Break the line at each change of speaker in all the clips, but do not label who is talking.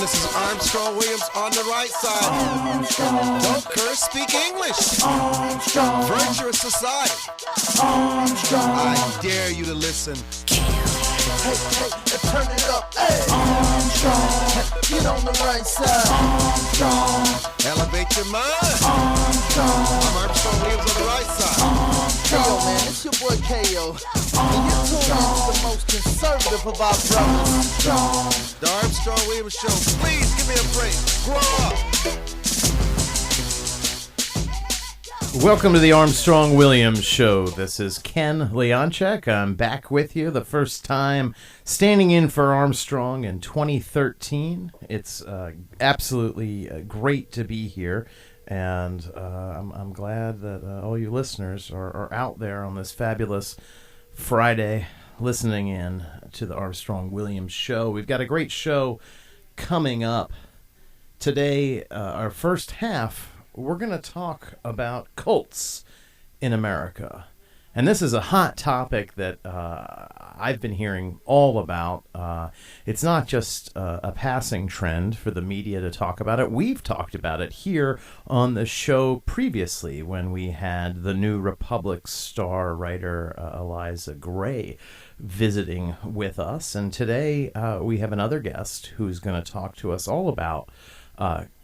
this is Armstrong Williams on the right side. Armstrong. Don't curse, speak English. Armstrong. Virtuous society. Armstrong. I dare you to listen. Hey, turn it up. Hey. Armstrong. Get on the right side. Armstrong. Elevate your mind. Armstrong. I'm Armstrong Williams on the right side. Armstrong. Yo, man, it's your boy K.O. And you're tuned into the most conservative of our brothers. Armstrong. The Armstrong Williams Show. Please give me a break. Grow up.
Welcome to the Armstrong Williams Show. This is Ken Leonczyk. I'm back with you the first time standing in for Armstrong in 2013. It's absolutely great to be here, and I'm glad that all you listeners are out there on this fabulous Friday listening in to the Armstrong Williams Show. We've got a great show coming up. Today, our first half, we're going to talk about cults in America. And this is a hot topic that I've been hearing all about. It's not just a passing trend for the media to talk about it. We've talked about it here on the show previously when we had the New Republic star writer Eliza Gray visiting with us. And today we have another guest who's going to talk to us all about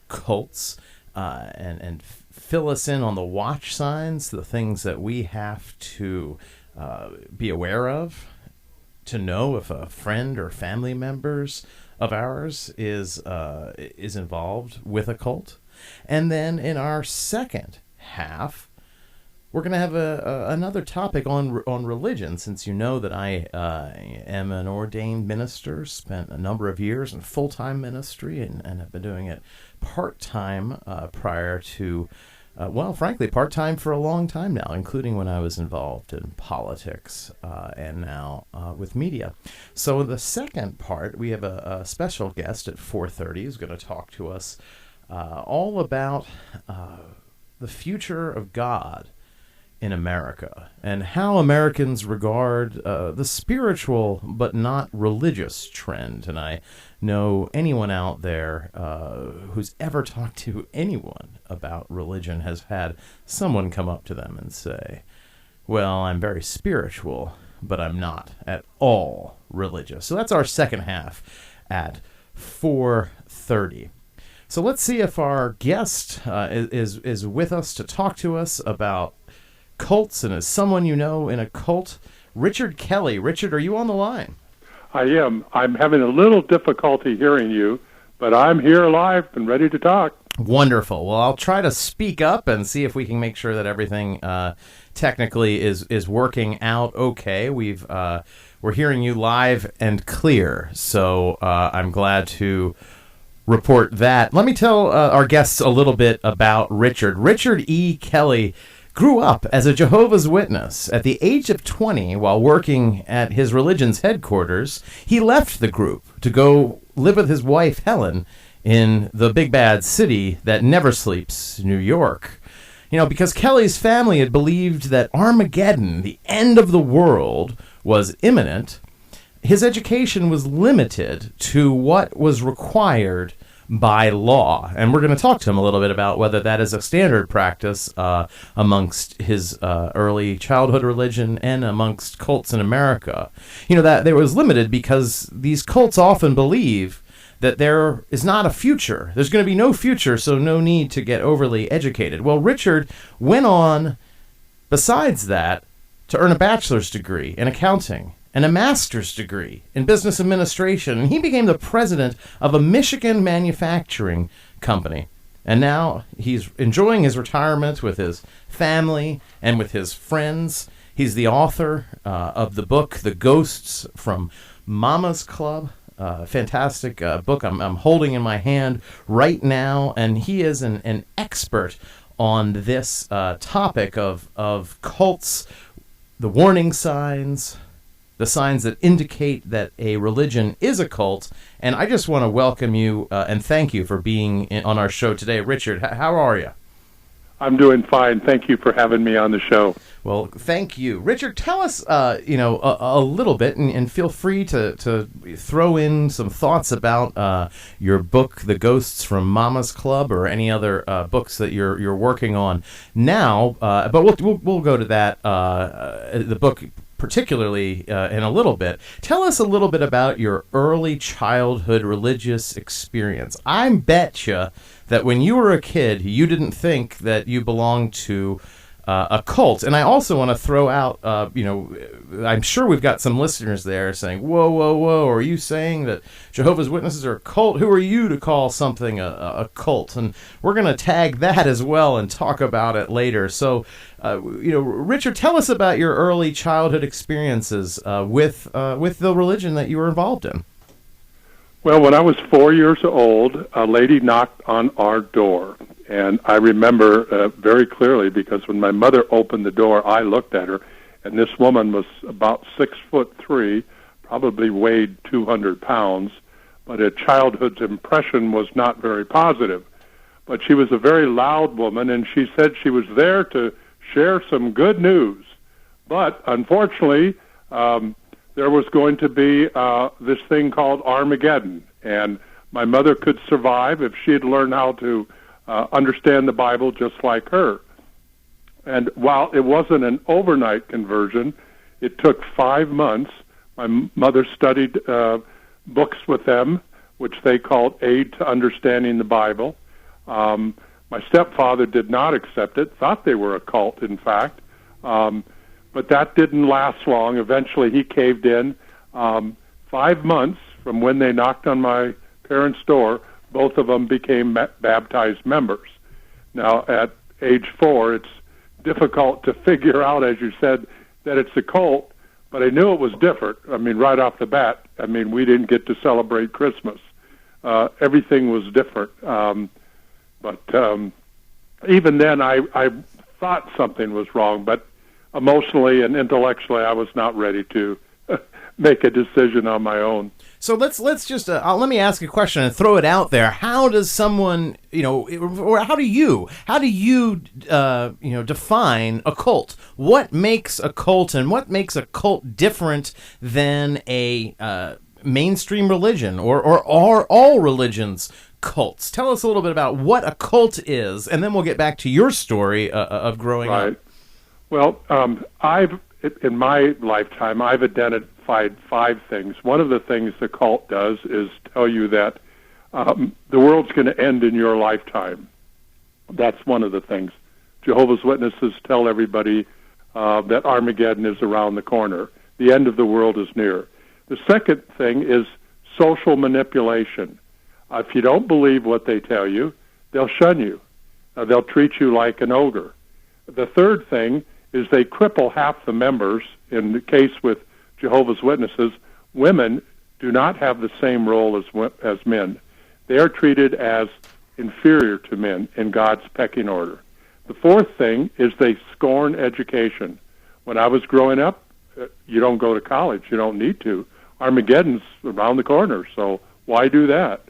cults. And fill us in on the watch signs, the things that we have to be aware of, to know if a friend or family members of ours is involved with a cult. And then in our second half, we're going to have another topic on religion, since you know that I am an ordained minister, spent a number of years in full-time ministry, and have been doing it part-time prior to, frankly, part-time for a long time now, including when I was involved in politics and now with media. So in the second part, we have a special guest at 4:30 who's going to talk to us all about the future of God in America, and how Americans regard the spiritual but not religious trend. And I know anyone out there who's ever talked to anyone about religion has had someone come up to them and say, well, I'm very spiritual, but I'm not at all religious. So that's our second half at 4:30. So let's see if our guest is with us to talk to us about cults, and as someone you know in a cult, Richard Kelly. Richard, are you on the line?
I am. I'm having a little difficulty hearing you, but I'm here live and ready to talk.
Wonderful. Well, I'll try to speak up and see if we can make sure that everything technically is working out okay. We're hearing you live and clear, so I'm glad to report that. Let me tell our guests a little bit about Richard. Richard E. Kelly grew up as a Jehovah's Witness. At the age of 20, while working at his religion's headquarters, he left the group to go live with his wife, Helen, in the big bad city that never sleeps, New York. You know, because Kelly's family had believed that Armageddon, the end of the world, was imminent, his education was limited to what was required by law. And we're going to talk to him a little bit about whether that is a standard practice amongst his early childhood religion and amongst cults in America. You know, that there was limited because these cults often believe that there is not a future. There's going to be no future, so no need to get overly educated. Well, Richard went on, besides that, to earn a bachelor's degree in accounting and a master's degree in business administration, and he became the president of a Michigan manufacturing company. And now he's enjoying his retirement with his family and with his friends. He's the author of the book, The Ghosts from Mama's Club. Fantastic book I'm holding in my hand right now, and he is an expert on this topic of cults, the warning signs, the signs that indicate that a religion is a cult. And I just want to welcome you and thank you for being on our show today. Richard, how are you?
I'm doing fine. Thank you for having me on the show.
Well, thank you. Richard, tell us, a little bit, and feel free to throw in some thoughts about your book, The Ghosts from Mama's Club, or any other books that you're working on now. But we'll go to that, the book particularly in a little bit. Tell us a little bit about your early childhood religious experience. I bet you that when you were a kid, you didn't think that you belonged to a cult. And I also want to throw out, I'm sure we've got some listeners there saying, whoa, are you saying that Jehovah's Witnesses are a cult? Who are you to call something a cult? And we're going to tag that as well and talk about it later. So, Richard, tell us about your early childhood experiences with the religion that you were involved in.
Well, when I was 4 years old, a lady knocked on our door. And I remember very clearly because when my mother opened the door, I looked at her, and this woman was about 6'3", probably weighed 200 pounds, but a childhood's impression was not very positive. But she was a very loud woman, and she said she was there to share some good news. But unfortunately, there was going to be this thing called Armageddon, and my mother could survive if she had learned how to understand the Bible just like her. And while it wasn't an overnight conversion, it took 5 months. My mother studied books with them, which they called Aid to Understanding the Bible. My stepfather did not accept it, thought they were a cult, in fact. But that didn't last long. Eventually, he caved in. 5 months from when they knocked on my parents' door, both of them became baptized members. Now, at age 4, it's difficult to figure out, as you said, that it's a cult, but I knew it was different. I mean, right off the bat, we didn't get to celebrate Christmas. Everything was different. But even then, I thought something was wrong, but emotionally and intellectually, I was not ready to make a decision on my own.
So let's just let me ask a question and throw it out there. How does someone, or how do you define a cult? What makes a cult, and what makes a cult different than a mainstream religion, or are all religions cults? Tell us a little bit about what a cult is, and then we'll get back to your story of growing up.
Well, in my lifetime, I've identified 5 things. One of the things the cult does is tell you that the world's going to end in your lifetime. That's one of the things. Jehovah's Witnesses tell everybody that Armageddon is around the corner. The end of the world is near. The second thing is social manipulation. If you don't believe what they tell you, they'll shun you. They'll treat you like an ogre. The third thing is they cripple half the members. In the case with Jehovah's Witnesses, women do not have the same role as men. They are treated as inferior to men in God's pecking order. The fourth thing is they scorn education. When I was growing up, you don't go to college. You don't need to. Armageddon's around the corner, so why do that?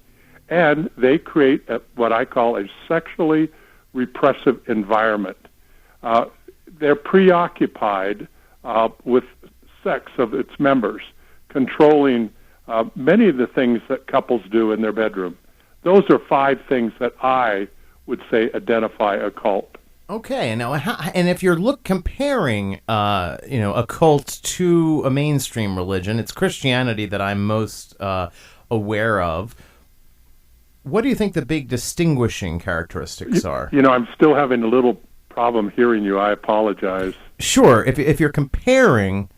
And they create what I call a sexually repressive environment. They're preoccupied with sex of its members, controlling many of the things that couples do in their bedroom. Those are 5 things that I would say identify a cult.
Okay, now, and if you're comparing, a cult to a mainstream religion, it's Christianity that I'm most aware of. What do you think the big distinguishing characteristics are?
I'm still having a little problem hearing you. I apologize.
Sure. If you're comparing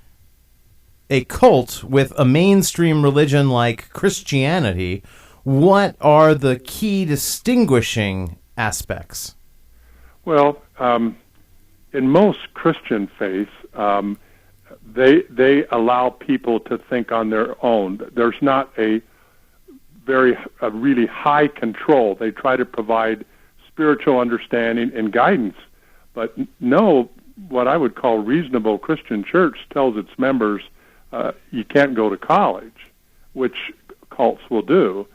a cult with a mainstream religion like Christianity, what are the key distinguishing aspects?
Well, in most Christian faiths, they allow people to think on their own. There's not a really high control. They try to provide spiritual understanding and guidance. But no, what I would call reasonable Christian church tells its members you can't go to college, which cults will do.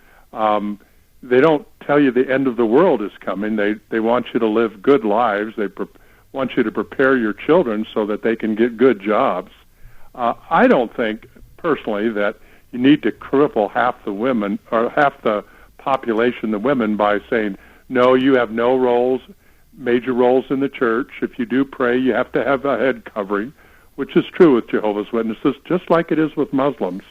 they don't tell you the end of the world is coming. They want you to live good lives. They want you to prepare your children so that they can get good jobs. I don't think, personally, that you need to cripple half the women or half the population, the women, by saying, no, you have no roles, major roles in the church. If you do pray, you have to have a head covering, which is true with Jehovah's Witnesses, just like it is with Muslims.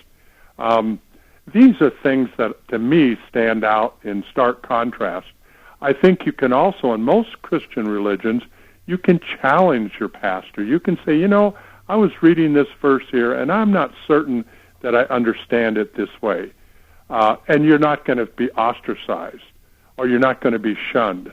These are things that, to me, stand out in stark contrast. I think you can also, in most Christian religions, you can challenge your pastor. You can say, I was reading this verse here, and I'm not certain that I understand it this way. And you're not going to be ostracized, or you're not going to be shunned.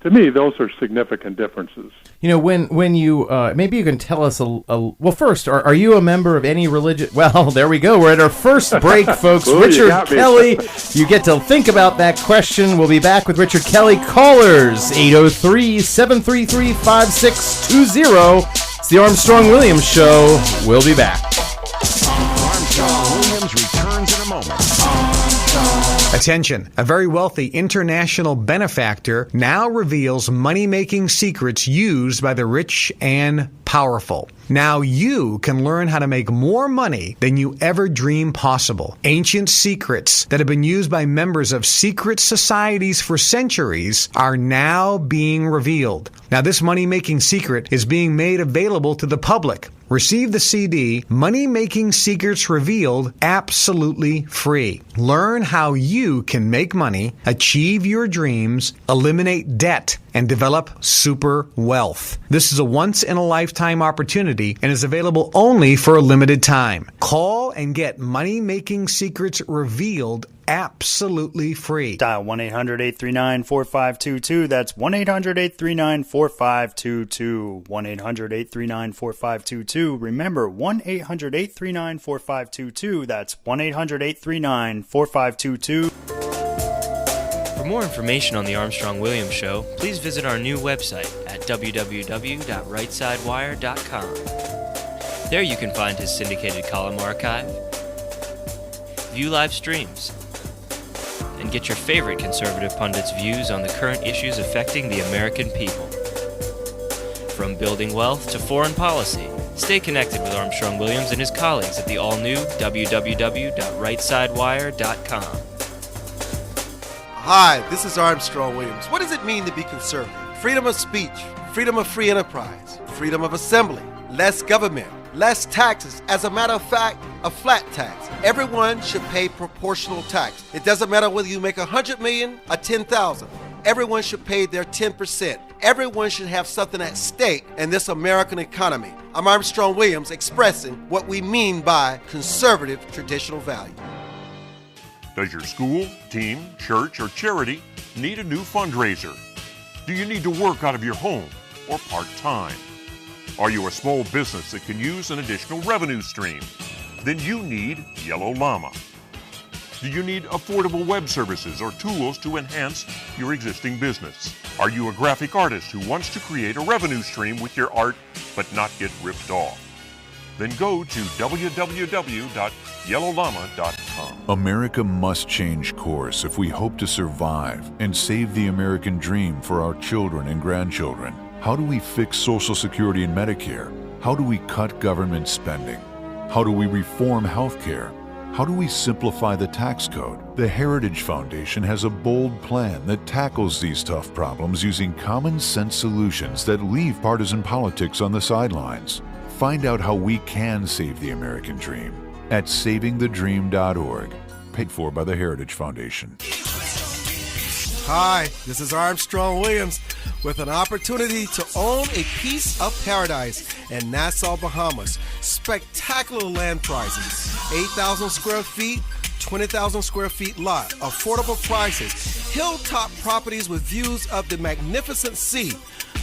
To me, those are significant differences.
When you maybe you can tell us well, first, are you a member of any religion? Well, there we go. We're at our first break, folks.
Ooh,
Richard Kelly, you get to think about that question. We'll be back with Richard Kelly. Callers 803-733-5620. It's the Armstrong-Williams Show. We'll be back.
Armstrong-Williams returns in a moment.
Attention, a very wealthy international benefactor now reveals money-making secrets used by the rich and powerful. Now you can learn how to make more money than you ever dreamed possible. Ancient secrets that have been used by members of secret societies for centuries are now being revealed. Now this money-making secret is being made available to the public. Receive the CD, Money Making Secrets Revealed, absolutely free. Learn how you can make money, achieve your dreams, eliminate debt, and develop super wealth. This is a once-in-a-lifetime opportunity and is available only for a limited time. Call and get Money Making Secrets Revealed absolutely free.
Dial 1-800-839-4522. That's 1-800-839-4522. 1-800-839-4522. Remember, 1-800-839-4522. That's 1-800-839-4522.
For more information on the Armstrong-Williams Show, please visit our new website at www.rightsidewire.com. There you can find his syndicated column archive, view live streams, and get your favorite conservative pundits' views on the current issues affecting the American people. From building wealth to foreign policy, stay connected with Armstrong-Williams and his colleagues at the all-new www.rightsidewire.com.
Hi, this is Armstrong Williams. What does it mean to be conservative? Freedom of speech, freedom of free enterprise, freedom of assembly, less government, less taxes. As a matter of fact, a flat tax. Everyone should pay proportional tax. It doesn't matter whether you make $100 million or $10,000. Everyone should pay their 10%. Everyone should have something at stake in this American economy. I'm Armstrong Williams, expressing what we mean by conservative traditional value.
Does your school, team, church, or charity need a new fundraiser? Do you need to work out of your home or part-time? Are you a small business that can use an additional revenue stream? Then you need Yellow Llama. Do you need affordable web services or tools to enhance your existing business? Are you a graphic artist who wants to create a revenue stream with your art but not get ripped off? Then go to www.yellowllama.com.
America must change course if we hope to survive and save the American dream for our children and grandchildren. How do we fix Social Security and Medicare? How do we cut government spending? How do we reform health care? How do we simplify the tax code? The Heritage Foundation has a bold plan that tackles these tough problems using common sense solutions that leave partisan politics on the sidelines. Find out how we can save the American dream at savingthedream.org, paid for by the Heritage Foundation.
Hi, this is Armstrong Williams with an opportunity to own a piece of paradise in Nassau, Bahamas. Spectacular land prices, 8,000 square feet, 20,000 square feet lot, affordable prices, hilltop properties with views of the magnificent sea.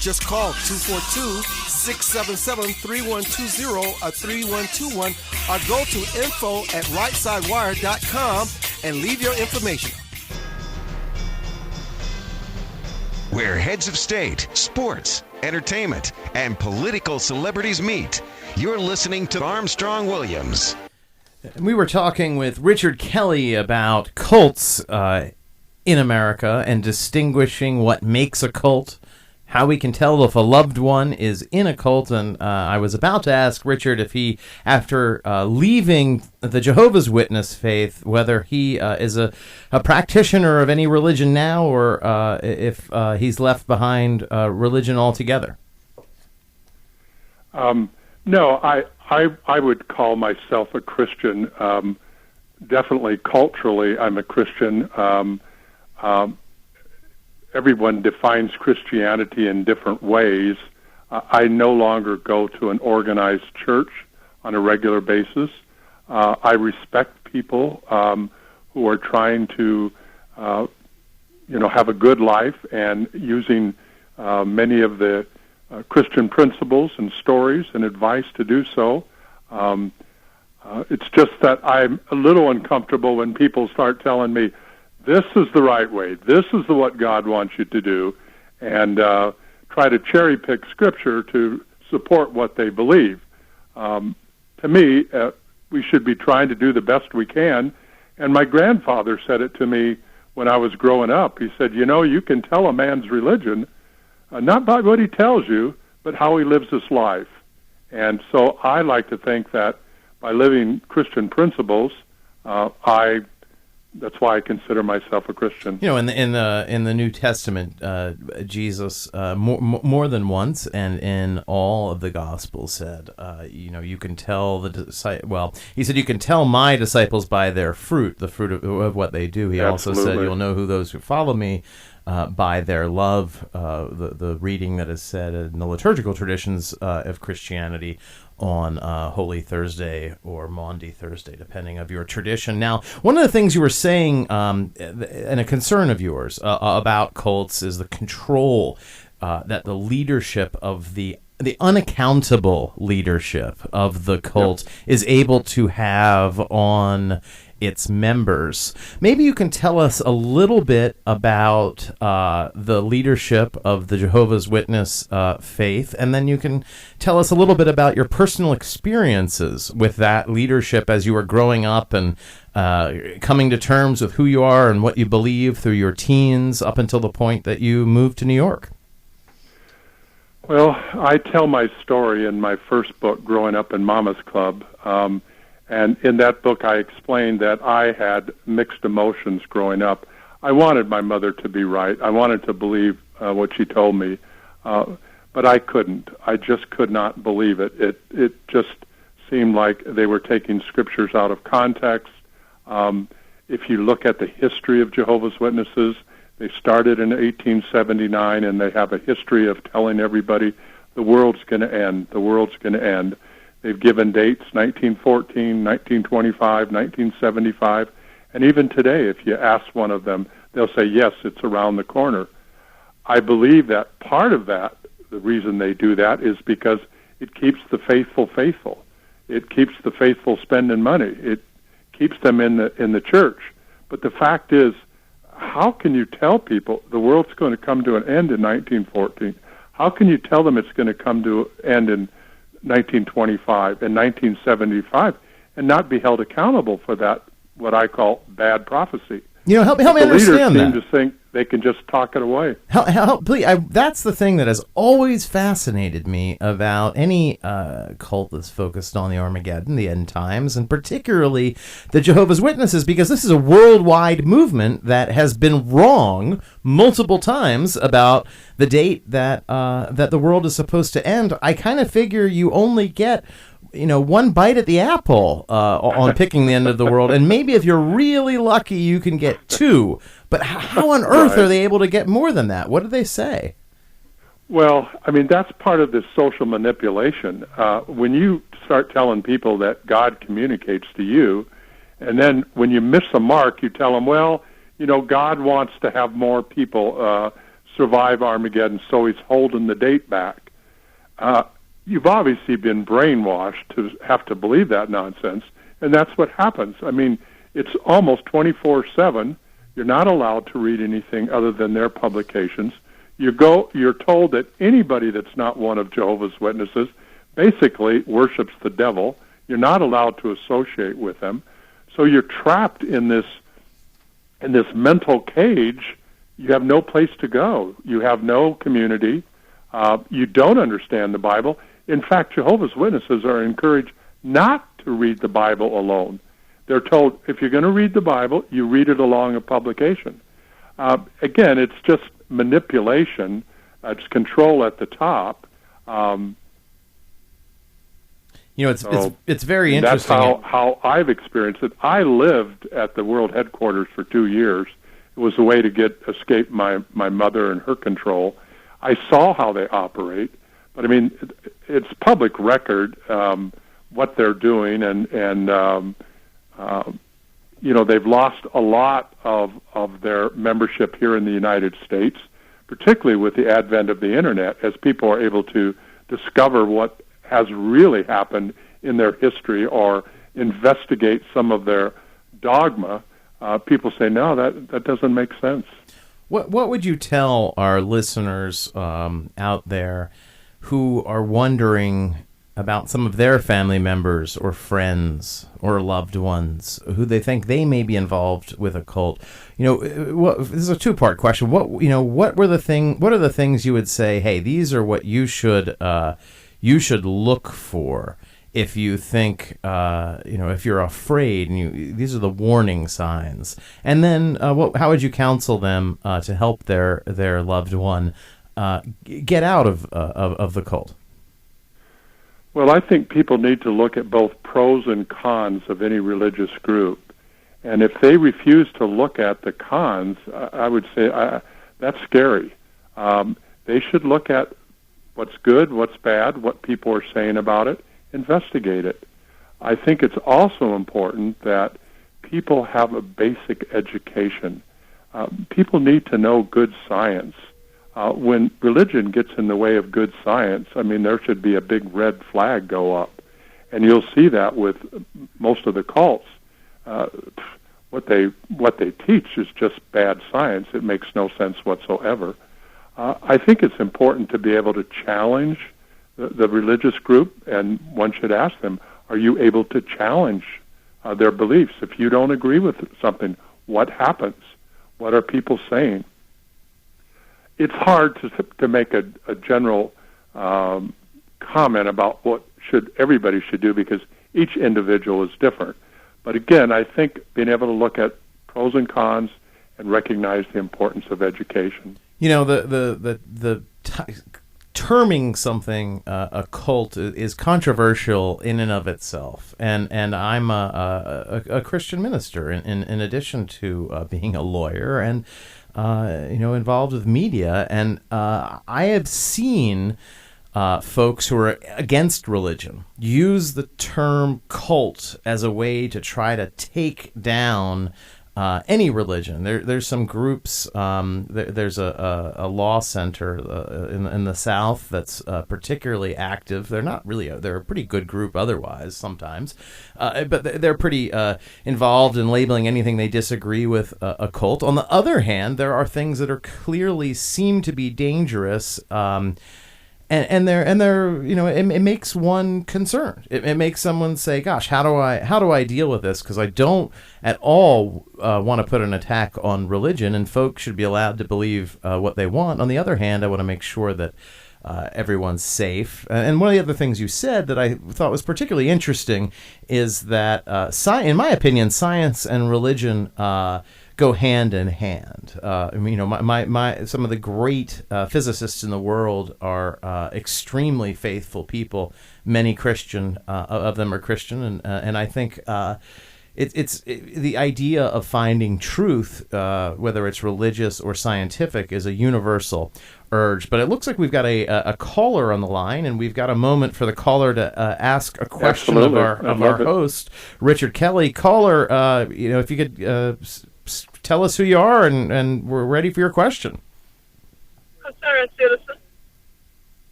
Just call 242-677-3120 or 3121 or go to info@rightsidewire.com and leave your information.
Where heads of state, sports, entertainment, and political celebrities meet. You're listening to Armstrong Williams.
We were talking with Richard Kelly about cults in America and distinguishing what makes a cult, how we can tell if a loved one is in a cult. And I was about to ask Richard if he, after leaving the Jehovah's Witness faith, whether he is a practitioner of any religion now, or if he's left behind religion altogether.
No, I would call myself a Christian. Definitely culturally, I'm a Christian. Everyone defines Christianity in different ways. I no longer go to an organized church on a regular basis. I respect people who are trying to, have a good life and using many of the Christian principles and stories and advice to do so. It's just that I'm a little uncomfortable when people start telling me, this is the right way, this is what God wants you to do, and try to cherry-pick Scripture to support what they believe. To me, we should be trying to do the best we can, and my grandfather said it to me when I was growing up. He said, you can tell a man's religion not by what he tells you, but how he lives his life. And so I like to think that by living Christian principles, that's why I consider myself a Christian.
In the New Testament, Jesus more than once and in all of the Gospels said, you can tell he said, you can tell my disciples by their fruit, the fruit of what they do. He
Absolutely.
also said, you'll know who those who follow me by their love. The reading that is said in the liturgical traditions of Christianity on Holy Thursday or Maundy Thursday, depending of your tradition. Now, one of the things you were saying, and a concern of yours about cults, is the control that the leadership of the unaccountable leadership of the cult is able to have on its members. Maybe you can tell us a little bit about the leadership of the Jehovah's Witness faith, and then you can tell us a little bit about your personal experiences with that leadership as you were growing up and coming to terms with who you are and what you believe through your teens up until the point that you moved to New York.
Well, I tell my story in my first book, Growing Up in Mama's Club. And in that book, I explained that I had mixed emotions growing up. I wanted my mother to be right. I wanted to believe what she told me, but I couldn't. I just could not believe it. It just seemed like they were taking scriptures out of context. If you look at the history of Jehovah's Witnesses, they started in 1879, and they have a history of telling everybody the world's going to end, the world's going to end. They've given dates, 1914, 1925, 1975, and even today, if you ask one of them, they'll say, yes, it's around the corner. I believe that part of that, the reason they do that, is because it keeps the faithful faithful. It keeps the faithful spending money. It keeps them in the church. But the fact is, how can you tell people the world's going to come to an end in 1914? How can you tell them it's going to come to an end in 1925 and 1975 and not be held accountable for that, what I call bad prophecy?
Help me understand that.
The leaders seem to think they can just talk it away.
Please, that's the thing that has always fascinated me about any cult that's focused on the Armageddon, the end times, and particularly the Jehovah's Witnesses, because this is a worldwide movement that has been wrong multiple times about the date that the world is supposed to end. I kind of figure you only get one bite at the apple on picking the end of the world, and maybe if you're really lucky, you can get two. But how on earth are they able to get more than that? What do they say?
Well, I mean, that's part of this social manipulation. When you start telling people that God communicates to you, and then when you miss a mark, you tell them, well, God wants to have more people survive Armageddon, so he's holding the date back. You've obviously been brainwashed to have to believe that nonsense, and that's what happens. I mean, it's almost 24/7. You're not allowed to read anything other than their publications. You're told that anybody that's not one of Jehovah's Witnesses basically worships the devil. You're not allowed to associate with them. So you're trapped in this in this mental cage, you have no place to go. You have no community. You don't understand the Bible. In fact, Jehovah's Witnesses are encouraged not to read the Bible alone. They're told, if you're going to read the Bible, you read it along a publication. Again, it's just manipulation. It's control at the top.
It's very interesting.
That's how I've experienced it. I lived at the world headquarters for 2 years. It was a way to escape my mother and her control. I saw how they operate, but I mean, it's public record what they're doing, and they've lost a lot of their membership here in the United States, particularly with the advent of the internet, as people are able to discover what has really happened in their history or investigate some of their dogma. People say, no, that doesn't make sense.
What would you tell our listeners out there who are wondering about some of their family members or friends or loved ones who they think they may be involved with a cult? This is a two-part question. What are the things you would say, hey, these are what you should look for if you think, if you're afraid, and these are the warning signs. And then how would you counsel them to help their loved one get out of the cult?
Well, I think people need to look at both pros and cons of any religious group. And if they refuse to look at the cons, I would say that's scary. They should look at what's good, what's bad, what people are saying about it, investigate it. I think it's also important that people have a basic education. People need to know good science. When religion gets in the way of good science, I mean, there should be a big red flag go up. And you'll see that with most of the cults. What they teach is just bad science. It makes no sense whatsoever. I think it's important to be able to challenge the religious group, and one should ask them, are you able to challenge their beliefs? If you don't agree with something, what happens? What are people saying? It's hard to make a general comment about what everybody should do, because each individual is different. But again, I think being able to look at pros and cons and recognize the importance of education.
Terming something a cult is controversial in and of itself, and I'm a Christian minister in addition to being a lawyer and involved with media, and I have seen folks who are against religion use the term cult as a way to try to take down any religion. There's some groups. There's a law center in the South that's particularly active. They're not really. They're a pretty good group otherwise sometimes, but they're pretty involved in labeling anything they disagree with a cult. On the other hand, there are things that are clearly seem to be dangerous. And they're it makes one concerned. It makes someone say, "Gosh, how do I deal with this?" Because I don't at all want to put an attack on religion, and folks should be allowed to believe what they want. On the other hand, I want to make sure that everyone's safe. And one of the other things you said that I thought was particularly interesting is that, in my opinion, science and religion go hand in hand. Some of the great physicists in the world are extremely faithful people. Many Christian of them are Christian, and I think it's the idea of finding truth, whether it's religious or scientific, is a universal urge. But it looks like we've got a caller on the line, and we've got a moment for the caller to ask a question of our host, Richard Kelly. Caller, if you could tell us who you are, and we're ready for your question.
Concerned citizen.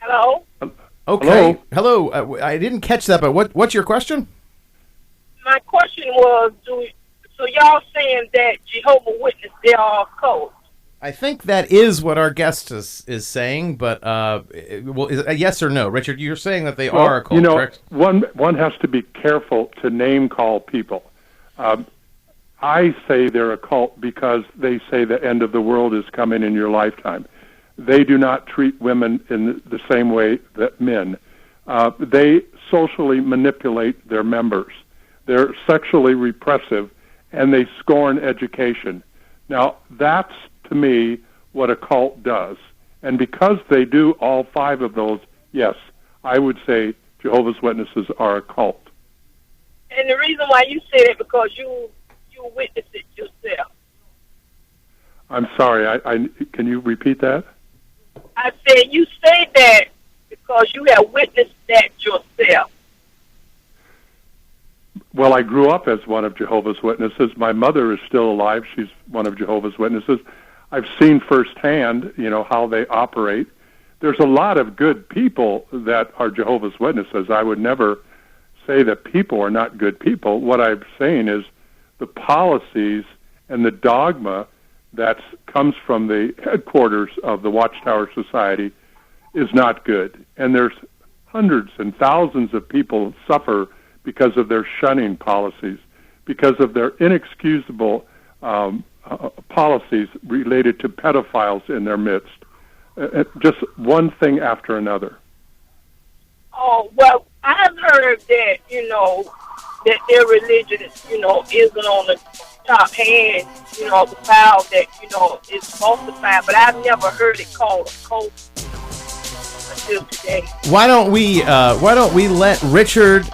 Hello?
Okay. Hello. I didn't catch that, but what's your question?
My question was, so y'all saying that Jehovah's Witness, they are a cult?
I think that is what our guest is saying, but yes or no? Richard, you're saying that they are a cult, correct?
One has to be careful to name call people. I say they're a cult because they say the end of the world is coming in your lifetime. They do not treat women in the same way that men. They socially manipulate their members. They're sexually repressive, and they scorn education. Now, that's, to me, what a cult does. And because they do all five of those, yes, I would say Jehovah's Witnesses are a cult.
And the reason why you say that because you witnessed it yourself.
I'm sorry, I can you repeat that?
I said you say that because you have witnessed that yourself.
Well, I grew up as one of Jehovah's Witnesses. My mother is still alive. She's one of Jehovah's Witnesses. I've seen firsthand, how they operate. There's a lot of good people that are Jehovah's Witnesses. I would never say that people are not good people. What I'm saying is the policies and the dogma that comes from the headquarters of the Watchtower Society is not good. And there's hundreds and thousands of people suffer because of their shunning policies, because of their inexcusable policies related to pedophiles in their midst. Just one thing after another.
Oh, well, I've heard that, that their religion, isn't on the top hand, of the pile that, is falsified, but I've never heard it called a cult until today.
Why don't we let Richard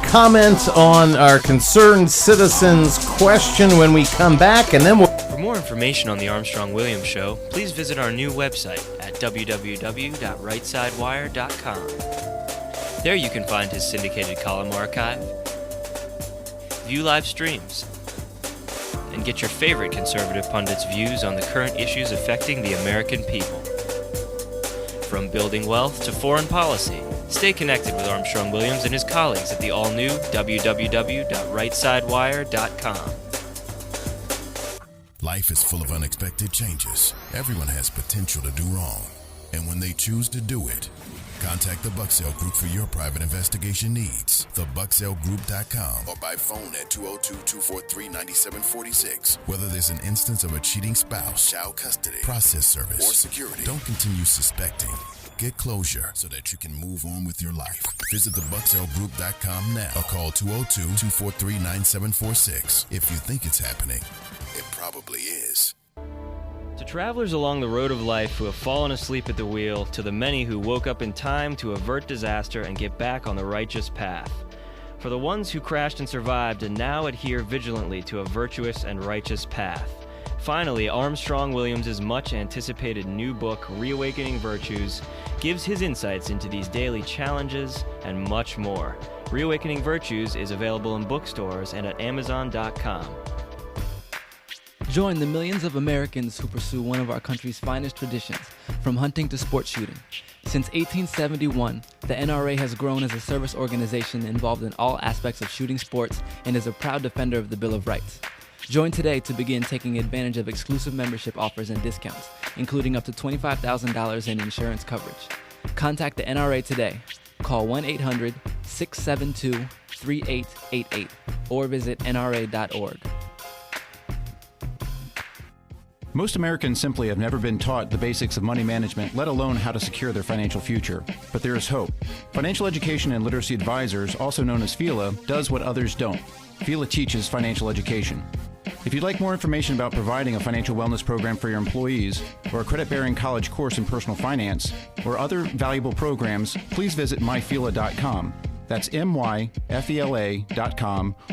comment on our concerned citizens question when we come back, and then we'll...
For more information on the Armstrong-Williams Show, please visit our new website at www.rightsidewire.com. There you can find his syndicated column archive, view live streams, and get your favorite conservative pundits' views on the current issues affecting the American people. From building wealth to foreign policy, stay connected with Armstrong Williams and his colleagues at the all-new www.rightsidewire.com.
Life is full of unexpected changes. Everyone has potential to do wrong. And when they choose to do it, contact the Bucksell Group for your private investigation needs. TheBucksellGroup.com or by phone at 202-243-9746. Whether there's an instance of a cheating spouse, child custody, process service, or security, don't continue suspecting. Get closure so that you can move on with your life. Visit TheBucksellGroup.com now or call 202-243-9746. If you think it's happening, it probably is.
To travelers along the road of life who have fallen asleep at the wheel, to the many who woke up in time to avert disaster and get back on the righteous path. For the ones who crashed and survived and now adhere vigilantly to a virtuous and righteous path. Finally, Armstrong Williams' much-anticipated new book, Reawakening Virtues, gives his insights into these daily challenges and much more. Reawakening Virtues is available in bookstores and at Amazon.com.
Join the millions of Americans who pursue one of our country's finest traditions, from hunting to sport shooting. Since 1871, the NRA has grown as a service organization involved in all aspects of shooting sports and is a proud defender of the Bill of Rights. Join today to begin taking advantage of exclusive membership offers and discounts, including up to $25,000 in insurance coverage. Contact the NRA today. Call 1-800-672-3888 or visit nra.org.
Most Americans simply have never been taught the basics of money management, let alone how to secure their financial future. But there is hope. Financial Education and Literacy Advisors, also known as FELA, does what others don't. FELA teaches financial education. If you'd like more information about providing a financial wellness program for your employees, or a credit-bearing college course in personal finance, or other valuable programs, please visit myfela.com. That's myfela.com,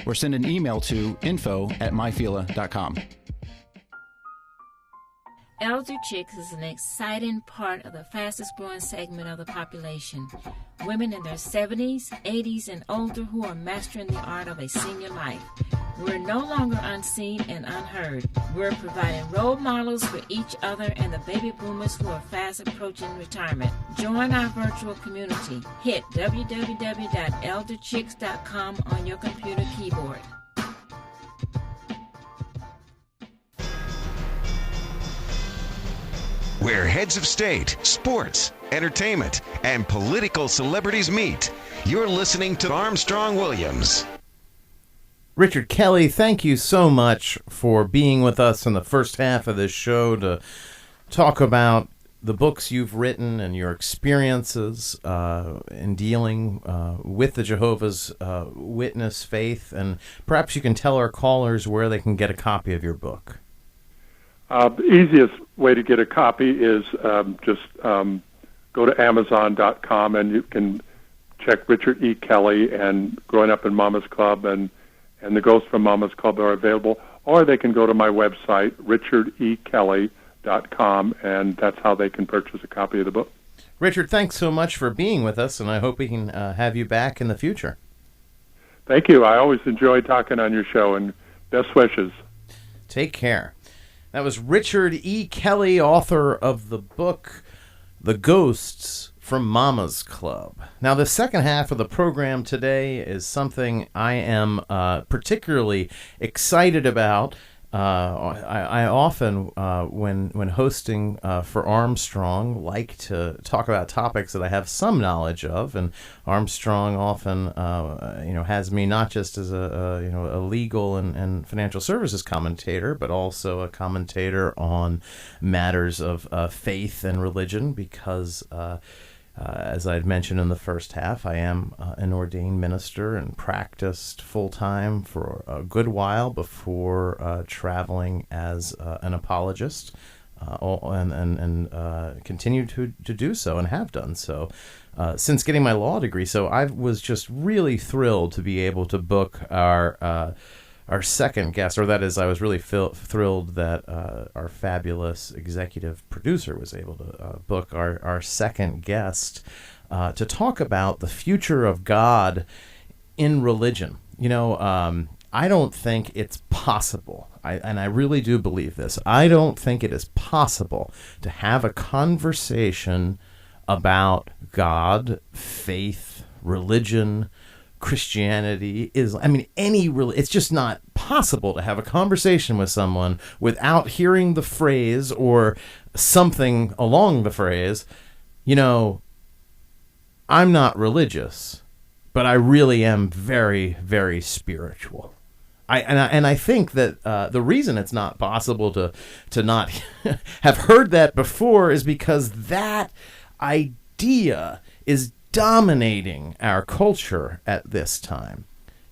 or send an email to info@myfela.com.
Elder Chicks is an exciting part of the fastest growing segment of the population. Women in their 70s, 80s, and older who are mastering the art of a senior life. We're no longer unseen and unheard. We're providing role models for each other and the baby boomers who are fast approaching retirement. Join our virtual community. Hit www.elderchicks.com on your computer keyboard.
Where heads of state, sports, entertainment, and political celebrities meet. You're listening to Armstrong Williams.
Richard Kelly, thank you so much for being with us in the first half of this show to talk about the books you've written and your experiences in dealing with the Jehovah's Witness faith. And perhaps you can tell our callers where they can get a copy of your book.
The easiest way to get a copy is just go to Amazon.com and you can check Richard E. Kelly and Growing Up in Mama's Club and The Ghosts from Mama's Club are available. Or they can go to my website, richardekelly.com, and that's how they can purchase a copy of the book.
Richard, thanks so much for being with us, and I hope we can have you back in the future.
Thank you. I always enjoy talking on your show, and best wishes.
Take care. That was Richard E. Kelly, author of the book, The Ghosts from Mama's Club. Now, the second half of the program today is something I am particularly excited about. I often, when hosting for Armstrong, like to talk about topics that I have some knowledge of, and Armstrong often, has me not just as a legal and financial services commentator, but also a commentator on matters of faith and religion, because as I had mentioned in the first half, I am an ordained minister and practiced full-time for a good while before traveling as an apologist, and continue to do so and have done so since getting my law degree. So I was just really thrilled to be able to book our second guest, or that is, I was really thrilled that our fabulous executive producer was able to book our second guest to talk about the future of God in religion. I don't think it's possible, and I really do believe this, I don't think it is possible to have a conversation about God, faith, religion, Christianity, it's just not possible to have a conversation with someone without hearing the phrase or something along the phrase, I'm not religious, but I really am very, very spiritual. I think that the reason it's not possible to not have heard that before is because that idea is dominating our culture at this time.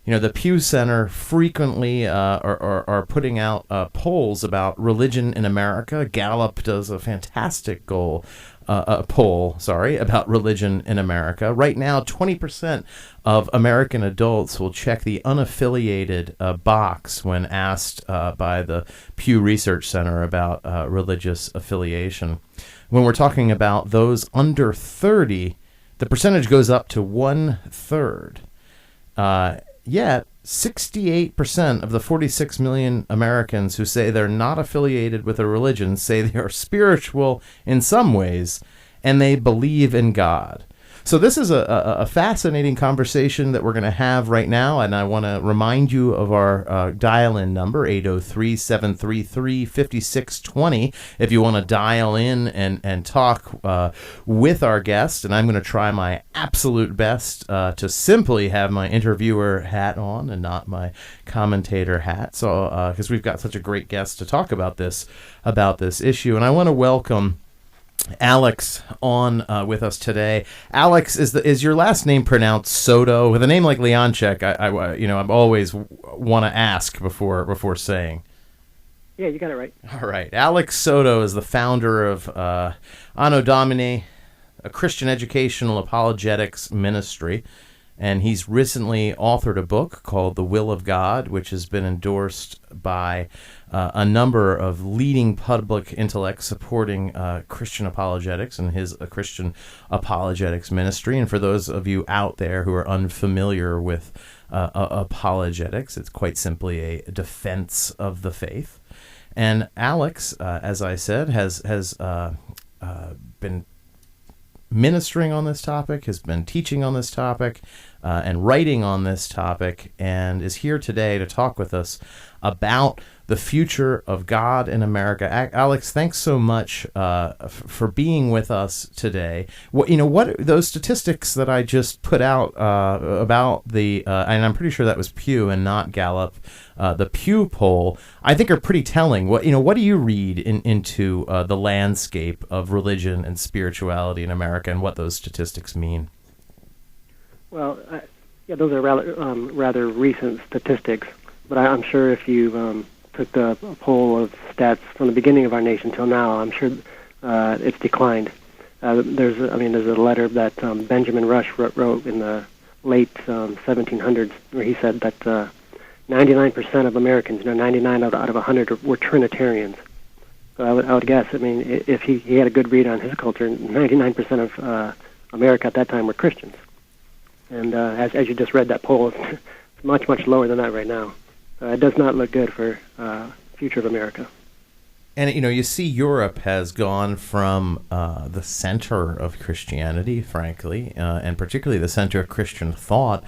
The Pew Center frequently are putting out polls about religion in America. Gallup does a fantastic poll about religion in America. Right now, 20% of American adults will check the unaffiliated box when asked by the Pew Research Center about religious affiliation. When we're talking about those under 30, the percentage goes up to 1/3. Yet, 68% of the 46 million Americans who say they're not affiliated with a religion say they are spiritual in some ways, and they believe in God. So this is a fascinating conversation that we're going to have right now, and I want to remind you of our dial-in number, 803-733-5620, if you want to dial in and talk with our guest. And I'm going to try my absolute best to simply have my interviewer hat on and not my commentator hat, so because we've got such a great guest to talk about this issue. And I want to welcome Alex on with us today. Alex, is your last name pronounced Soto? With a name like Leonczyk, I always want to ask before saying.
Yeah, you got it right.
All right. Alex Soto is the founder of Anno Domini, a Christian educational apologetics ministry, and he's recently authored a book called The Will of God, which has been endorsed by a number of leading public intellects supporting Christian apologetics and his Christian apologetics ministry. And for those of you out there who are unfamiliar with apologetics, it's quite simply a defense of the faith. And Alex, as I said, has been ministering on this topic, has been teaching on this topic, and writing on this topic, and is here today to talk with us about the future of God in America. Alex, thanks so much for being with us today. What those statistics that I just put out about the, and I'm pretty sure that was Pew and not Gallup, the Pew poll, I think are pretty telling. What do you read into the landscape of religion and spirituality in America, and what those statistics mean?
Well, those are rather recent statistics, but I'm sure if you took the poll of stats from the beginning of our nation till now, I'm sure it's declined. There's a letter that Benjamin Rush wrote in the late 1700s, where he said that 99% of Americans, 99 out of 100 were Trinitarians. So I would guess, if he had a good read on his culture, 99% of America at that time were Christians. And as you just read that poll, it's much, much lower than that right now. It does not look good for future of America.
And, you see Europe has gone from the center of Christianity, frankly, and particularly the center of Christian thought,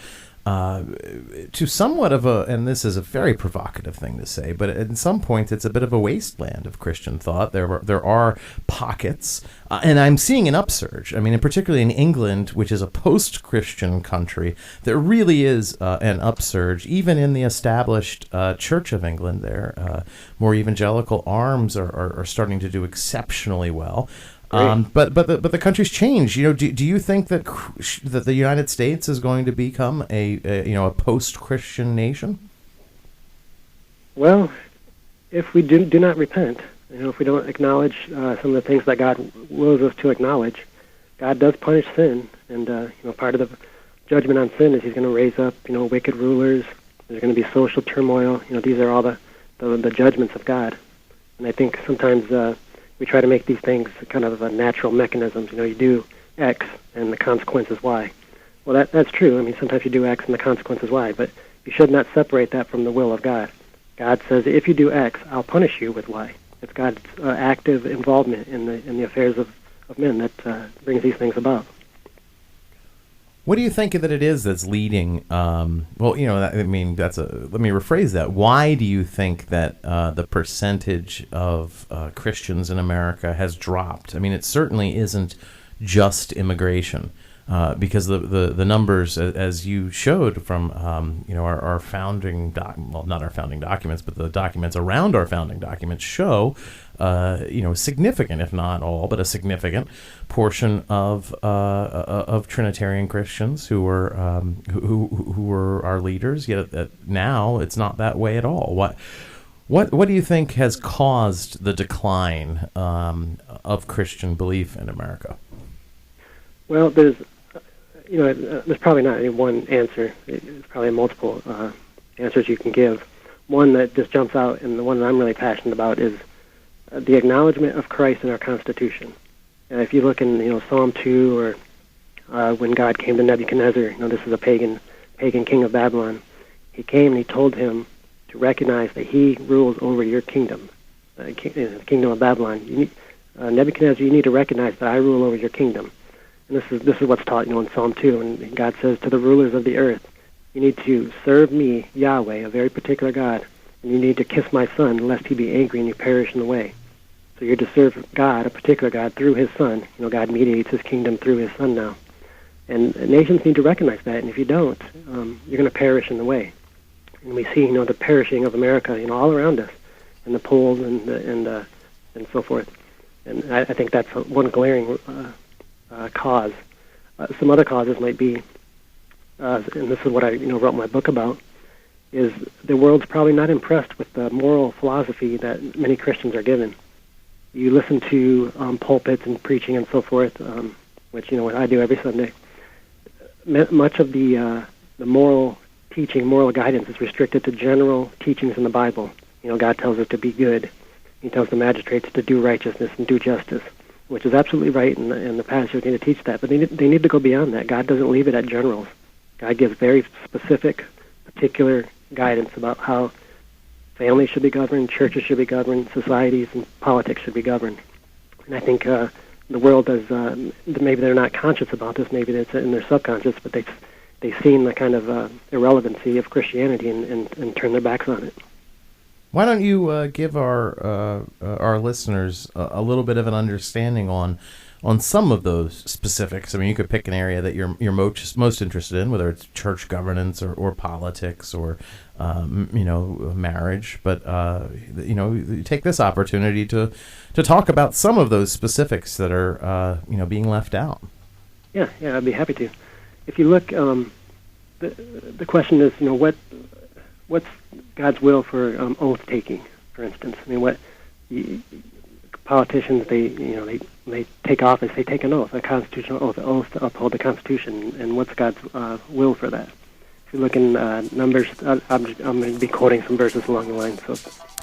to somewhat of and this is a very provocative thing to say, but at some points it's a bit of a wasteland of Christian thought. There are pockets, and I'm seeing an upsurge. And particularly in England, which is a post-Christian country, there really is an upsurge. Even in the established Church of England, there, more evangelical arms are starting to do exceptionally well. But the country's changed. Do you think that the United States is going to become a post-Christian nation?
Well, if we do not repent, if we don't acknowledge some of the things that God wills us to acknowledge, God does punish sin, and part of the judgment on sin is He's going to raise up wicked rulers. There's going to be social turmoil. These are all the judgments of God, and I think sometimes we try to make these things kind of natural mechanisms. You do X and the consequence is Y. Well, that's true. Sometimes you do X and the consequence is Y, but you should not separate that from the will of God. God says, if you do X, I'll punish you with Y. It's God's active involvement in the affairs of men that brings these things about.
What do you think that it is that's leading? Let me rephrase that. Why do you think that the percentage of Christians in America has dropped? It certainly isn't just immigration, because the numbers, as you showed from our founding not our founding documents, but the documents around our founding documents show significant, if not all, but a significant portion of Trinitarian Christians who were our leaders. Yet now it's not that way at all. What do you think has caused the decline of Christian belief in America?
Well, there's probably not any one answer. There's probably multiple answers you can give. One that just jumps out, and the one that I'm really passionate about, is the acknowledgement of Christ in our Constitution. If you look in Psalm 2, or when God came to Nebuchadnezzar, this is a pagan king of Babylon. He came and he told him to recognize that he rules over your kingdom, the kingdom of Babylon. Nebuchadnezzar, you need to recognize that I rule over your kingdom. And this is what's taught in Psalm 2, and God says to the rulers of the earth, you need to serve me, Yahweh, a very particular God, and you need to kiss my son, lest he be angry and you perish in the way. So you're to serve God, a particular God, through his son. God mediates his kingdom through his son now. And nations need to recognize that, and if you don't, you're going to perish in the way. And we see, the perishing of America, all around us, in the polls and so forth. And I think that's one glaring cause. Some other causes might be, and this is what I wrote my book about, is the world's probably not impressed with the moral philosophy that many Christians are given. You listen to pulpits and preaching and so forth, which what I do every Sunday. Much of the moral teaching, moral guidance is restricted to general teachings in the Bible. God tells us to be good. He tells the magistrates to do righteousness and do justice, which is absolutely right, and the pastors need to teach that. But they need to go beyond that. God doesn't leave it at generals. God gives very specific, particular guidance about how families should be governed, churches should be governed, societies and politics should be governed. And I think the world does, maybe they're not conscious about this, maybe it's in their subconscious, but they've seen the kind of irrelevancy of Christianity and turned their backs on it.
Why don't you give our listeners a little bit of an understanding on some of those specifics? I mean, you could pick an area that you're most interested in, whether it's church governance or politics or marriage. But you take this opportunity to talk about some of those specifics that are being left out.
Yeah, I'd be happy to. If you look, the question is, what's God's will for oath taking, for instance? I mean, politicians, they take office, they take an oath, a constitutional oath to uphold the Constitution, and what's God's will for that? If you look in Numbers, I'm going to be quoting some verses along the line. So,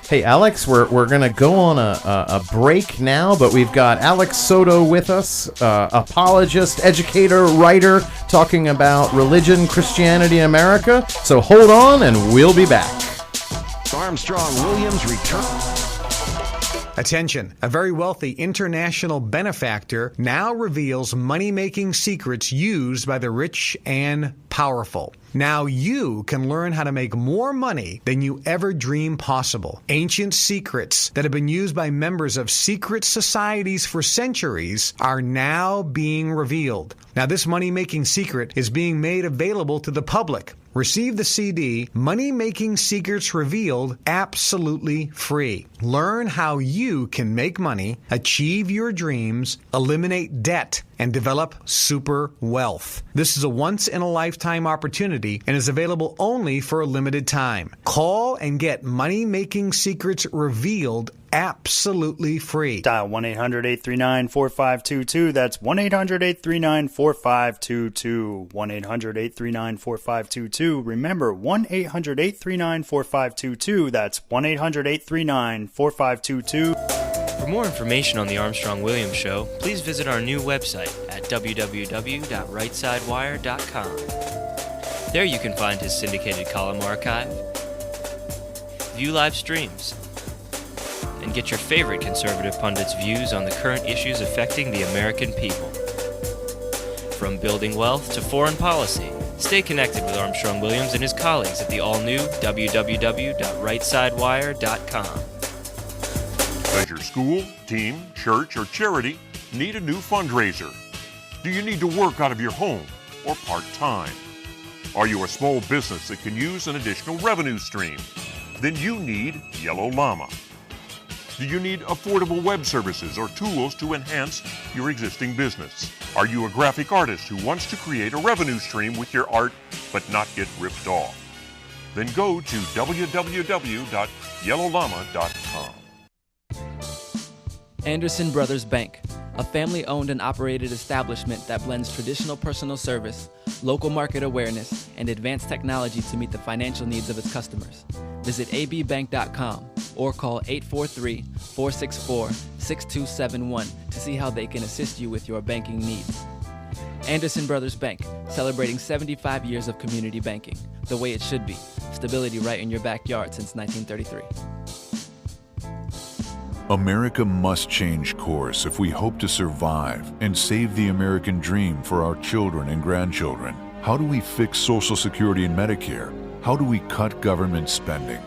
hey, Alex, we're going to go on a break now, but we've got Alex Soto with us, apologist, educator, writer, talking about religion, Christianity in America. So hold on, and we'll be back.
Armstrong Williams return.
Attention, a very wealthy international benefactor now reveals money-making secrets used by the rich and powerful. Now you can learn how to make more money than you ever dreamed possible. Ancient secrets that have been used by members of secret societies for centuries are now being revealed. Now this money-making secret is being made available to the public. Receive the CD, Money Making Secrets Revealed, absolutely free. Learn how you can make money, achieve your dreams, eliminate debt, and develop super wealth. This is a once-in-a-lifetime opportunity and is available only for a limited time. Call and get Money Making Secrets Revealed absolutely free.
Dial 1-800-839-4522. That's 1-800-839-4522. 1-800-839-4522. Remember, 1-800-839-4522. That's 1-800-839-4522.
For more information on the Armstrong Williams Show, please visit our new website at www.rightsidewire.com. There you can find his syndicated column archive, view live streams, and get your favorite conservative pundits' views on the current issues affecting the American people. From building wealth to foreign policy, stay connected with Armstrong Williams and his colleagues at the all-new www.rightsidewire.com.
Does your school, team, church, or charity need a new fundraiser? Do you need to work out of your home or part-time? Are you a small business that can use an additional revenue stream? Then you need Yellow Llama. Do you need affordable web services or tools to enhance your existing business? Are you a graphic artist who wants to create a revenue stream with your art but not get ripped off? Then go to www.yellowllama.com.
Anderson Brothers Bank, a family-owned and operated establishment that blends traditional personal service, local market awareness, and advanced technology to meet the financial needs of its customers. Visit abbank.com or call 843-464-6271 to see how they can assist you with your banking needs. Anderson Brothers Bank, celebrating 75 years of community banking, the way it should be. Stability right in your backyard since 1933.
America must change course if we hope to survive and save the American dream for our children and grandchildren. How do we fix Social Security and Medicare? How do we cut government spending?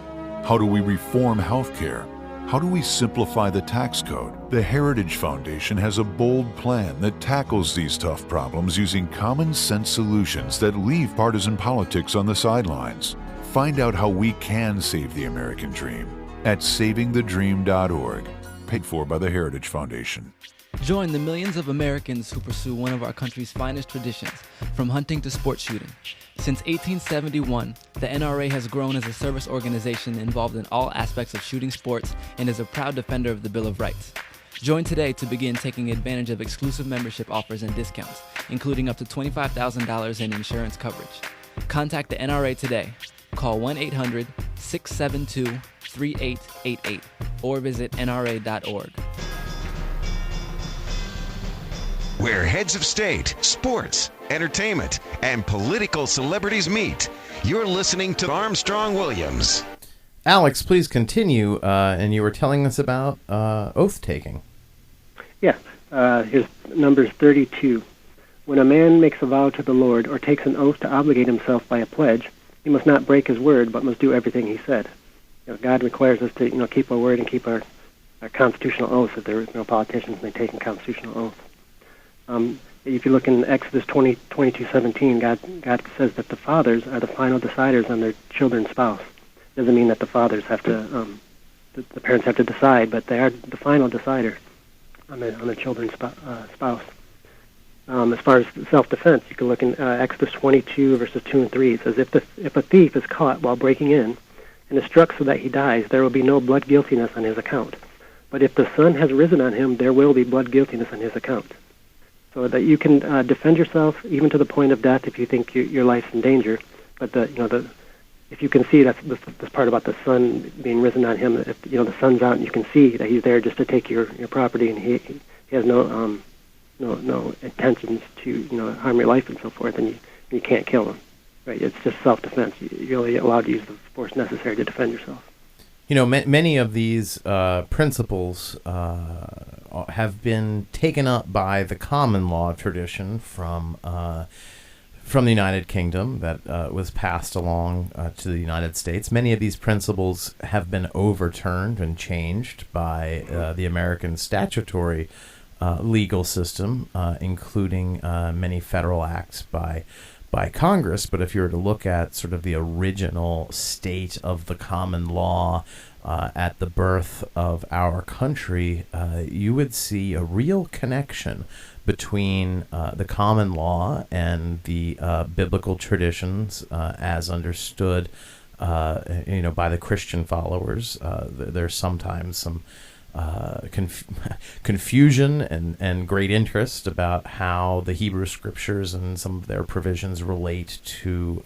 How do we reform health care? How do we simplify the tax code? The Heritage Foundation has a bold plan that tackles these tough problems using common sense solutions that leave partisan politics on the sidelines. Find out how we can save the American dream at savingthedream.org, paid for by the Heritage Foundation.
Join the millions of Americans who pursue one of our country's finest traditions, from hunting to sport shooting. Since 1871, the NRA has grown as a service organization involved in all aspects of shooting sports and is a proud defender of the Bill of Rights. Join today to begin taking advantage of exclusive membership offers and discounts, including up to $25,000 in insurance coverage. Contact the NRA today. Call 1-800-672-3888 or visit nra.org.
Where heads of state, sports, entertainment, and political celebrities meet. You're listening to Armstrong Williams.
Alex, please continue, and you were telling us about oath-taking.
Yeah, here's Numbers 32. When a man makes a vow to the Lord or takes an oath to obligate himself by a pledge, he must not break his word, but must do everything he said. God requires us to keep our word and keep our constitutional oaths. If there is no politicians, they take a constitutional oath. If you look in Exodus 22:17, God says that the fathers are the final deciders on their children's spouse. It doesn't mean that the fathers have to, the parents have to decide, but they are the final decider on the children's spouse. As far as self-defense, you can look in Exodus 22 verses 2 and 3. It says, if a thief is caught while breaking in and is struck so that he dies, there will be no blood guiltiness on his account. But if the sun has risen on him, there will be blood guiltiness on his account. So that you can defend yourself even to the point of death if you think your life's in danger. But if you can see that's this part about the sun being risen on him, if the sun's out and you can see that he's there just to take your property, and he has no intentions to harm your life and so forth, and you can't kill him. Right? It's just self-defense. You're only allowed to use the force necessary to defend yourself.
Many of these principles have been taken up by the common law tradition from the United Kingdom that was passed along to the United States. Many of these principles have been overturned and changed by the American statutory legal system, including many federal acts by Congress. But if you were to look at sort of the original state of the common law at the birth of our country, you would see a real connection between the common law and the biblical traditions as understood by the Christian followers. There's sometimes some confusion and great interest about how the Hebrew scriptures and some of their provisions relate to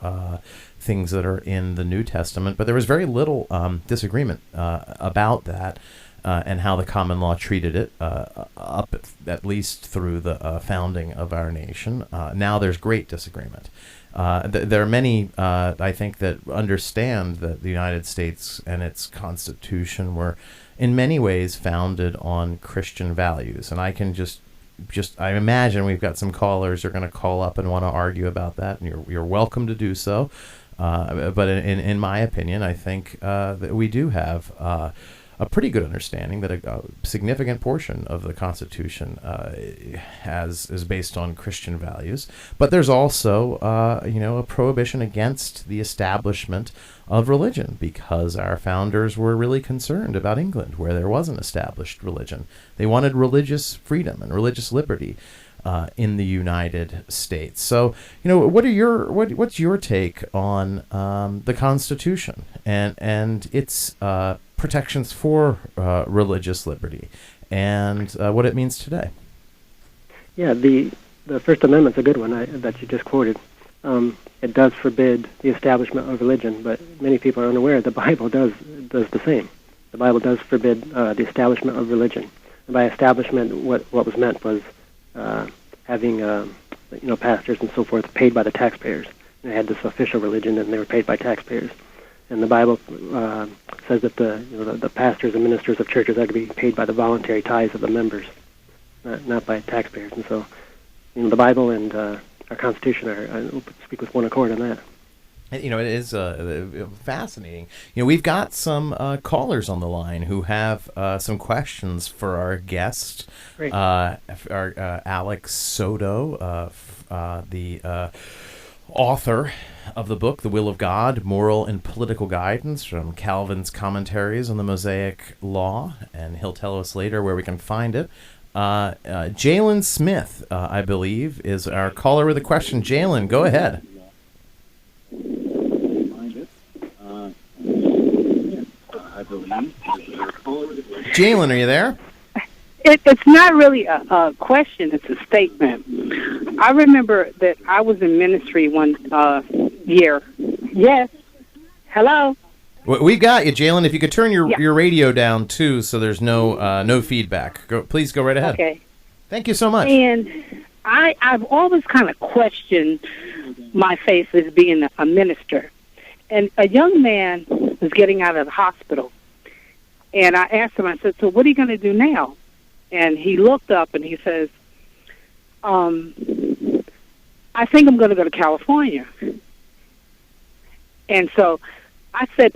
things that are in the New Testament. But there was very little disagreement about that and how the common law treated it up at least through the founding of our nation. Now there's great disagreement. There are many, I think, that understand that the United States and its Constitution were in many ways founded on Christian values. And I can I imagine we've got some callers who are going to call up and want to argue about that, and you're welcome to do so. But in my opinion, I think that we do have a pretty good understanding that a significant portion of the Constitution is based on Christian values. But there's also, a prohibition against the establishment of religion, because our founders were really concerned about England, where there was an established religion. They wanted religious freedom and religious liberty in the United States. So, what's your take on the Constitution and its protections for religious liberty and what it means today?
Yeah, the First Amendment's a good one that you just quoted. It does forbid the establishment of religion, but many people are unaware the Bible does the same. The Bible does forbid the establishment of religion. And by establishment, what was meant was having pastors and so forth paid by the taxpayers. They had this official religion, and they were paid by taxpayers. And the Bible says that the pastors and ministers of churches are to be paid by the voluntary tithes of the members, not by taxpayers. And so, the Bible and our Constitution speak with one accord on that.
It is fascinating. We've got some callers on the line who have some questions for our guest, our Alex Soto, the author of the book, The Will of God, Moral and Political Guidance from Calvin's Commentaries on the Mosaic Law, and he'll tell us later where we can find it. Jalen Smith, I believe, is our caller with a question. Jalen, go ahead. Jalen, are you there?
It's not really a question, it's a statement. I remember that I was in ministry one year. Yes. Hello?
We've got you, Jalen. If you could turn your radio down, too, so there's no feedback. Please go right ahead.
Okay.
Thank you so much.
And I've always kind of questioned my faith as being a minister. And a young man was getting out of the hospital. And I asked him, I said, so what are you going to do now? And he looked up and he says, I think I'm going to go to California. And so I said,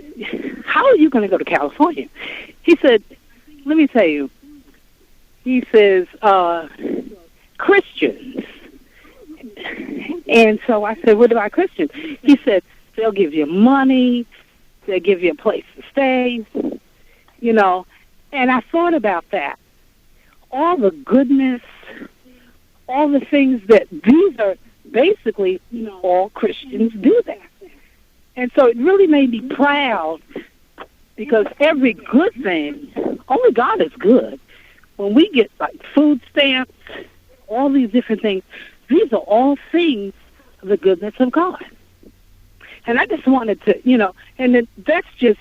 how are you going to go to California? He said, let me tell you. He says, Christians. And so I said, what about Christians? He said, they'll give you money, they'll give you a place to stay, you know. And I thought about that. All the goodness, all the things that these are basically, you know, all Christians do that. And so it really made me proud because every good thing, only God is good. When we get like food stamps, all these different things, these are all things of the goodness of God. And I just wanted to, you know, and that's just,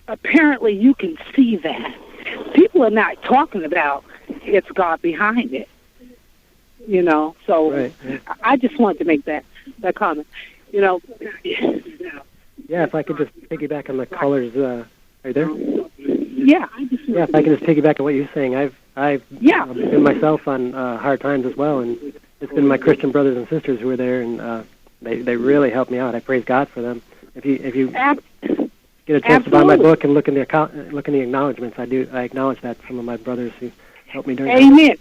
apparently you can see that. People are not talking about it's God behind it, you know. So
right.
I just wanted to make that comment, you know.
Yeah, if I could just piggyback on the callers, are you there?
Yeah.
Yeah, if I can just piggyback on what you're saying, I've been myself on hard times as well, and it's been my Christian brothers and sisters who were there, and they really helped me out. I praise God for them. If you get a chance to buy my book and look in the acknowledgments, I acknowledge that some of my brothers who helped me during
Amen.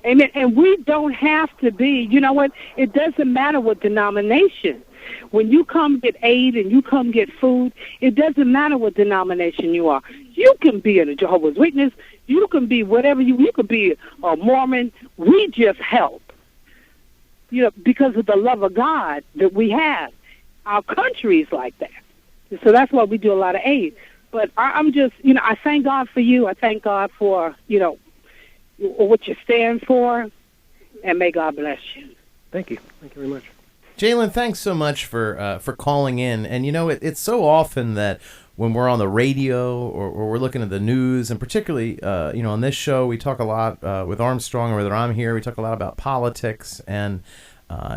Amen. And we don't have to be, you know what, it doesn't matter what denomination. When you come get aid and you come get food, it doesn't matter what denomination you are. You can be a Jehovah's Witness. You can be whatever you could be a Mormon. We just help, you know, because of the love of God that we have. Our country is like that. So that's why we do a lot of aid. But I'm just, you know, I thank God for you. I thank God for, you know, what you stand for, and may God bless you.
Thank you. Thank you very much.
Jalen, thanks so much for calling in. And, you know, it's so often that when we're on the radio or we're looking at the news, and particularly, you know, on this show, we talk a lot with Armstrong, or whether I'm here, we talk a lot about politics. And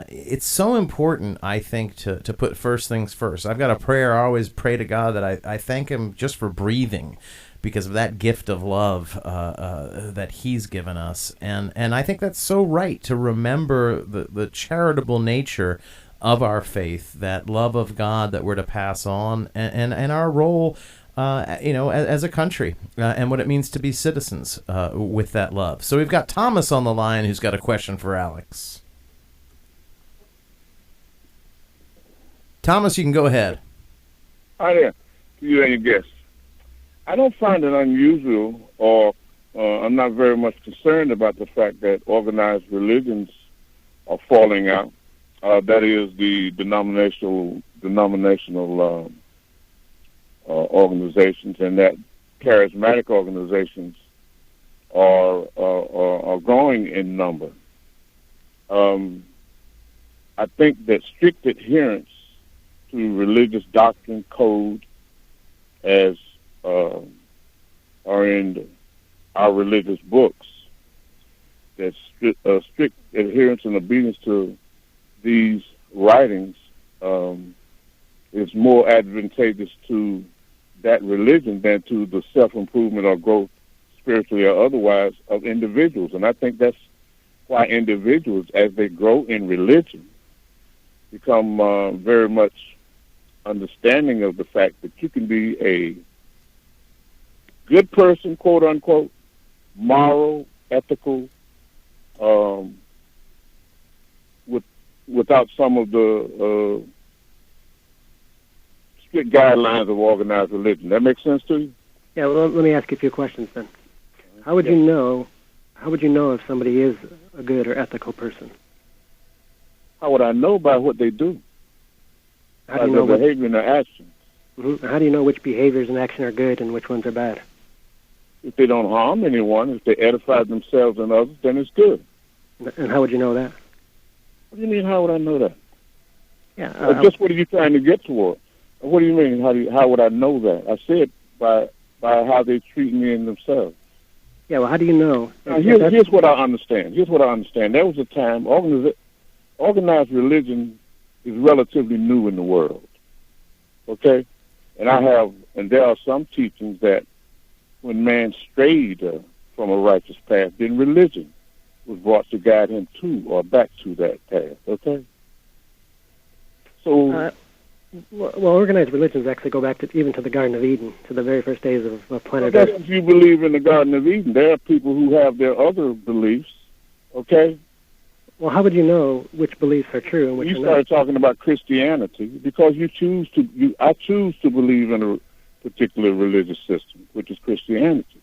it's so important, I think, to put first things first. I've got a prayer. I always pray to God that I thank him just for breathing, because of that gift of love that he's given us. And I think that's so right, to remember the charitable nature of our faith, that love of God that we're to pass on, and our role, you know, as a country, and what it means to be citizens with that love. So we've got Thomas on the line who's got a question for Alex. Thomas, you can go ahead.
Hi there, to you and your guests. I don't find it unusual, or I'm not very much concerned about the fact that organized religions are falling out. That is, the denominational organizations, and that charismatic organizations are growing in number. I think that strict adherence to religious doctrine, code, as are in our religious books, that strict adherence and obedience to these writings is more advantageous to that religion than to the self-improvement or growth, spiritually or otherwise, of individuals. And I think that's why individuals, as they grow in religion, become very much understanding of the fact that you can be a good person, quote unquote, moral, ethical, without some of the strict guidelines of organized religion. That makes sense to you?
Yeah. Well, let me ask you a few questions then. How would you know if somebody is a good or ethical person?
How would I know? By what they do.
How do you know
their behavior and their actions.
Mm-hmm. How do you know which behaviors and action are good and which ones are bad?
If they don't harm anyone, if they edify themselves and others, then it's good.
And how would you know that?
What do you mean, how would I know that?
Yeah.
Just what are you trying to get toward? What do you mean, how would I know that? I said by how they treat me and themselves.
Yeah, well, how do you know?
Now, here's what I understand. There was a time, organized religion is relatively new in the world, okay? And there are some teachings that when man strayed from a righteous path, then religion was brought to guide him to or back to that path, okay? So
Well, organized religions actually go back to even to the Garden of Eden, to the very first days of planet
Well, that's
Earth.
if you believe in the Garden of Eden. There are people who have their other beliefs, okay?
Well, how would you know which beliefs are true and which
You
are
started
not?
talking about Christianity because I choose to believe in a particular religious system, which is Christianity.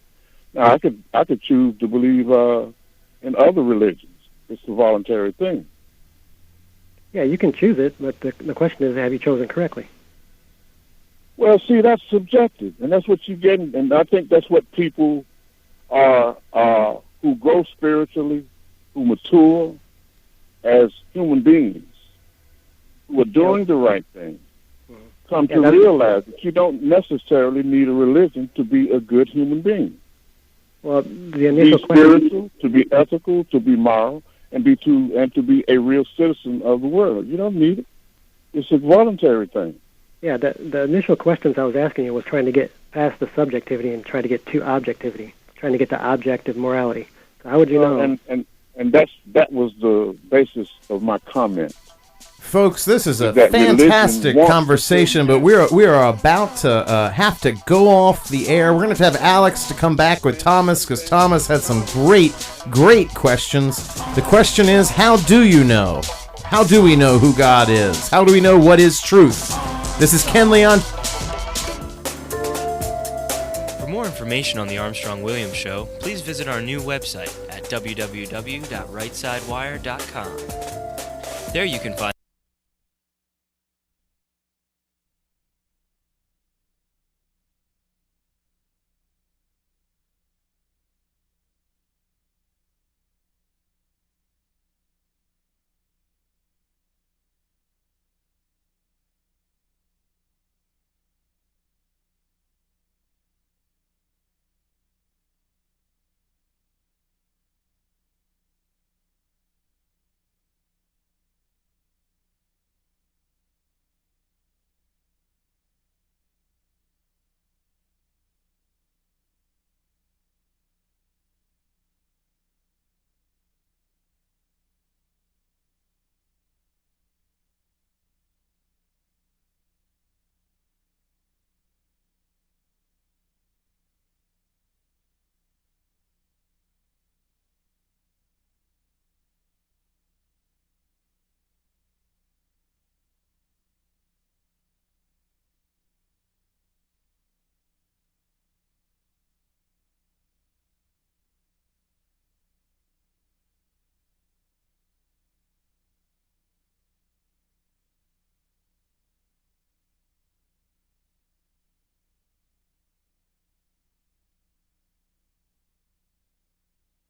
Now, I could choose to believe in other religions. It's a voluntary thing.
Yeah, you can choose it, but the question is, have you chosen correctly?
Well, see, that's subjective, and that's what you get, and I think that's what people are who grow spiritually, who mature as human beings, who are doing the right thing, come to realize that you don't necessarily need a religion to be a good human being.
Well, the initial
be spiritual, to be ethical, to be moral, and to be a real citizen of the world. You don't need it. It's a voluntary thing.
Yeah, the initial questions I was asking you was trying to get past the subjectivity and trying to get to objectivity, trying to get to objective morality. So how would you know?
And that was the basis of my comment.
Folks, this is a
That
fantastic
religion
conversation, but we are about to have to go off the air. We're going to have Alex to come back with Thomas, because Thomas had some great questions. The question is, how do you know? How do we know who God is? How do we know what is truth? This is Ken Leon.
For more information on the Armstrong-Williams Show, please visit our new website at www.rightsidewire.com. There you can find